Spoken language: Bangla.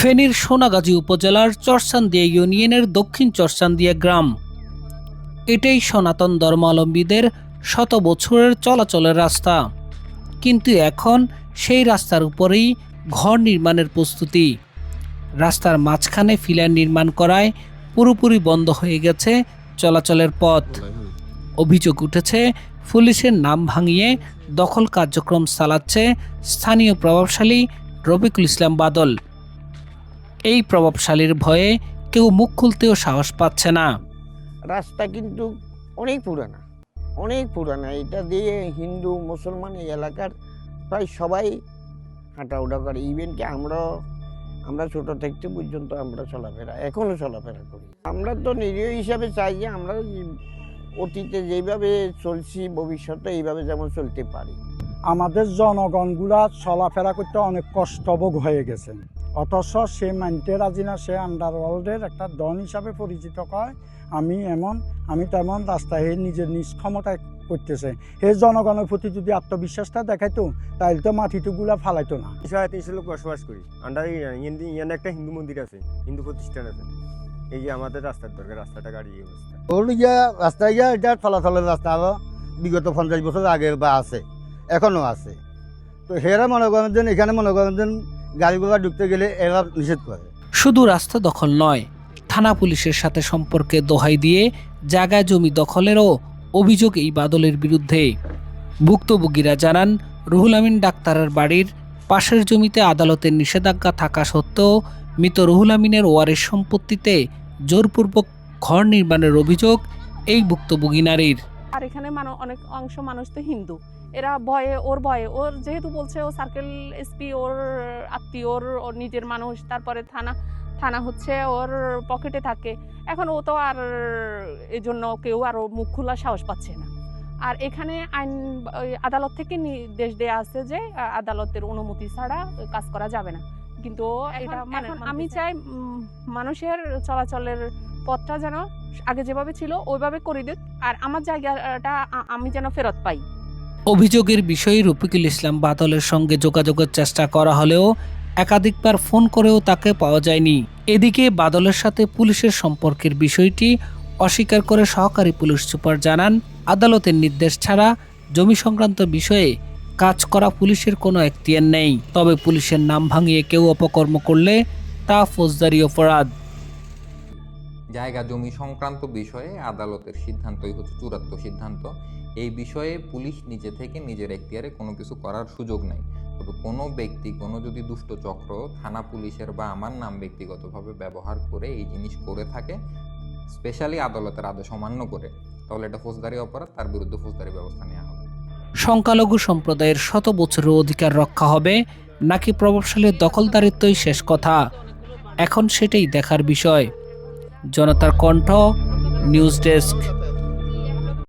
ফেনীর সোনাগাজী উপজেলার চরচান্দিয়া ইউনিয়নের দক্ষিণ চরচান্দিয়া গ্রাম। এটাই সনাতন ধর্মাবলম্বীদের শত বছরের চলাচলের রাস্তা, কিন্তু এখন সেই রাস্তার উপরেই ঘর নির্মাণের প্রস্তুতি। রাস্তার মাঝখানে ফিলার নির্মাণ করায় পুরোপুরি বন্ধ হয়ে গেছে চলাচলের পথ। অভিযোগ উঠেছে, পুলিশের নাম ভাঙিয়ে দখল কার্যক্রম চালাচ্ছে স্থানীয় প্রভাবশালী রফিকুল ইসলাম বাদল। এই প্রভাবশালীর ভয়ে কেউ মুখ খুলতেও সাহস পাচ্ছে না। রাস্তা কিন্তু অনেক পুরানা। এটা দিয়ে হিন্দু মুসলমান এই এলাকার প্রায় সবাই হাঁটাউটা করে। ইভেন কি আমরা ছোট থাকতে পর্যন্ত আমরা এখনো চলাফেরা করি। আমরা তো নিরীহ হিসাবে চাই যে আমরা অতীতে যেভাবে চলছি ভবিষ্যতে এইভাবে যেমন চলতে পারি। আমাদের জনগণগুলা চলাফেরা করতে অনেক কষ্টভোগ হয়ে গেছে, অথচ সে মানতে রাজি না। সে আন্ডারওয়ার্ল্ডের একটা ডন হিসাবে পরিচিত কয় আমি তেমন রাস্তায় নিজের নিজ ক্ষমতায় করতেছে। এই জনগণের প্রতি যদি আত্মবিশ্বাসটা দেখাইতো তাহলে তো মাটিটুকুলা ফালাইতো না। 300 লোক বসবাস করি। ইয়ান একটা হিন্দু মন্দির আছে, হিন্দু প্রতিষ্ঠান আছে। এই যে আমাদের রাস্তার দরকার, রাস্তাটা গাড়ি অবস্থা রাস্তায় এটা চলাচলের রাস্তা আরো বিগত 50 বছর আগে বা আছে, এখনো আছে। তো হেরা মনে করেন যে এখানে মনে করেন যে গাড়িগুলো ঢুকতে গেলে এরা নিষেধ করে। শুধু রাস্তা দখল নয়, থানা পুলিশের সাথে সম্পর্কে দোহাই দিয়ে জায়গা জমি দখলেরও অভিযোগ এই বাদলের বিরুদ্ধে। ভুক্তভোগীরা জানান, রুহুল আমিন ডাক্তারের বাড়ির পাশের জমিতে আদালতের নিষেধাজ্ঞা থাকা সত্ত্বেও মৃত রুহুল আমিনের ওয়ারিশ সম্পত্তিতে জোরপূর্বক ঘর নির্মাণের অভিযোগ এই ভুক্তভোগী নারীর। আর এখানে অনেক অংশ মানুষ তো হিন্দু, এরা ভয়ে ওর যেহেতু বলছে ও সার্কেল এসপি ওর আত্মীয়, ওর নিজের মানুষ, তারপরে থানা হচ্ছে ওর পকেটে থাকে। এখন ও তো আর এই জন্য কেউ আর মুখ খোলার সাহস পাচ্ছে না। আর এখানে আদালত থেকে নির্দেশ দেয়া আছে যে আদালতের অনুমতি ছাড়া কাজ করা যাবে না, কিন্তু এটা আমি চাই মানুষের চলাচলের পথটা যেন আগে যেভাবে ছিল ওইভাবে করে দিক, আর আমার জায়গাটা আমি যেন ফেরত পাই। অভিযোগের বিষয়ে রফিকুল ইসলাম বাদলের সঙ্গে যোগাযোগের চেষ্টা করা হলেও একাধিকবার ফোন করেও তাকে পাওয়া যায়নি। এদিকে বাদলের সাথে পুলিশের সম্পর্কের বিষয়টি অস্বীকার করে সহকারী পুলিশ সুপার জানান, আদালতের নির্দেশ ছাড়া জমি সংক্রান্ত বিষয়ে কাজ করা পুলিশের কোনো এখতিয়ার নেই। তবে পুলিশের নাম ভাঙিয়ে কেউ অপকর্ম করলে তা ফৌজদারি অপরাধ। জায়গা জমি সংক্রান্ত বিষয়ে আদালতের সিদ্ধান্তই হচ্ছে চূড়ান্ত সিদ্ধান্ত। এই বিষয়ে পুলিশ নিজে থেকে নিজের এখতিয়ারে কোনো কিছু করার সুযোগ নেই। তবে কোনো ব্যক্তি কোনো যদি দুষ্ট চক্র থানা পুলিশের বা আমার নাম ব্যক্তিগতভাবে ব্যবহার করে এই জিনিস করে থাকে, স্পেশালি আদালতের আদেশ অমান্য করে, তাহলে এটা ফৌজদারি অপরাধ, তার বিরুদ্ধে ফৌজদারি ব্যবস্থা নেওয়া হবে। সংখ্যালঘু সম্প্রদায়ের শত বছরের অধিকার রক্ষা হবে নাকি প্রভাবশালীর দখলদারিত্বই শেষ কথা, এখন সেটাই দেখার বিষয়। জনতার কণ্ঠ, নিউজ ডেস্ক।